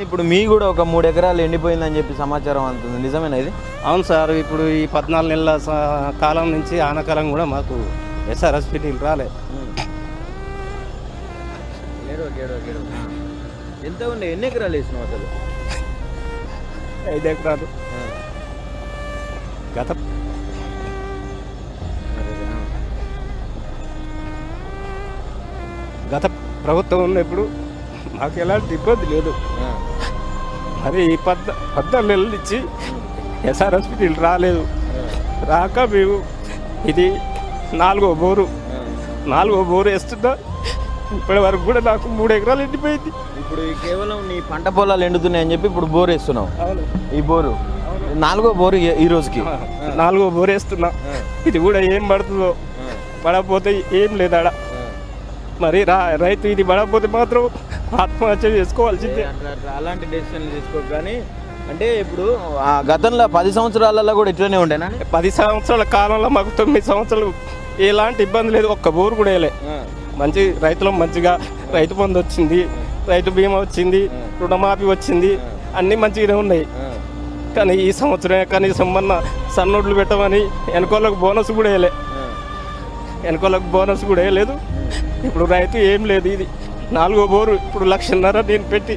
ఇప్పుడు మీ కూడా ఒక 3 ఎకరాలు ఎండిపోయిందని చెప్పి సమాచారం అందుతుంది, నిజమేనా ఇది? అవును సార్. ఇప్పుడు ఈ 14 నెలల కాలం నుంచి ఆనకాలం కూడా మాకు ఎస్ఆర్ఎస్పీ నీళ్ళు రాలే. ఎంత ఉండే, ఎన్ని ఎకరాలు వేసినావు అసలు? 5 ఎకరాలు. గత ప్రభుత్వం ఉన్నప్పుడు మాకు ఎలాంటి ఇబ్బంది లేదు. మరి ఈ 14 నెలల నుంచి ఎస్ఆర్ఎస్పీ నీళ్ళు రాలేదు. రాక మేము ఇది 4వ బోరు వేస్తున్నా. ఇప్పటి వరకు కూడా నాకు 3 ఎకరాలు ఎండిపోయింది. ఇప్పుడు కేవలం నీ పంట పొలాలు ఎండుతున్నాయని చెప్పి ఇప్పుడు బోర్ వేస్తున్నావు. ఈ బోరు 4వ బోరు ఈ రోజుకి 4వ బోరు వేస్తున్నా. ఇది కూడా ఏం పడుతుందో, పడకపోతే ఏం లేదాడ. మరి రైతు ఇది పడకపోతే మాత్రం ఆత్మహత్య చేసుకోవాల్సిందే. అలాంటి డెసిషన్లు తీసుకోరు. కానీ అంటే ఇప్పుడు గతంలో 10 సంవత్సరాలలో కూడా ఇట్లనే ఉండేనా? 10 సంవత్సరాల కాలంలో మాకు 9 సంవత్సరాలు ఎలాంటి ఇబ్బంది లేదు. ఒక్క బోరు కూడా వేయలే. మంచి రైతులకు మంచిగా రైతు బంధు వచ్చింది, రైతు బీమా వచ్చింది, రుణమాఫీ వచ్చింది, అన్నీ మంచిగానే ఉన్నాయి. కానీ ఈ సంవత్సరమే కనీసం మొన్న సన్నోడ్లు పెట్టమని వెనకోళ్ళకు బోనస్ కూడా వేయలేదు. ఇప్పుడు రైతు ఏం లేదు. ఇది 4వ బోరు ఇప్పుడు 1,50,000 నేను పెట్టి